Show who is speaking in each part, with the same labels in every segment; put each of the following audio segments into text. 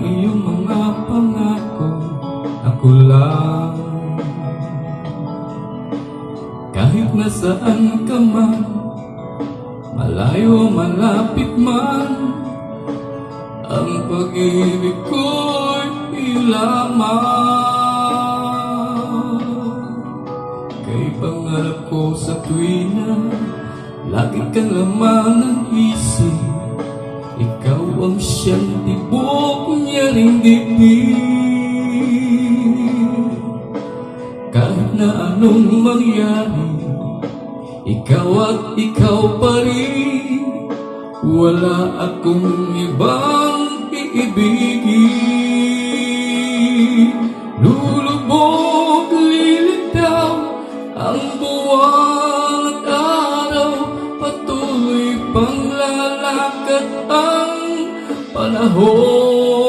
Speaker 1: iyong mga pangako, ako lang. Kahit nasaan ka man, malayo malapit man, ang pag-ibig ko'y iyong lamang. Kay pangarap ko sa tuwina, lagi kang laman ng isip. Ikaw ang siyang tibok niya ring dibdib. Kahit na anong mangyari, ikaw at ikaw pa rin. Wala akong ibang iibigin. Lulubog, lilitaw ang buwan at araw, patuloy pang lalakad ang panahon.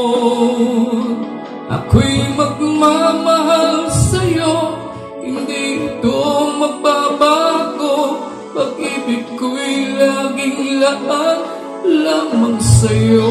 Speaker 1: Ako'y magmamahal sa'yo, hindi ito magbabago. Pag-ibig ko'y laging lahat lamang sa'yo.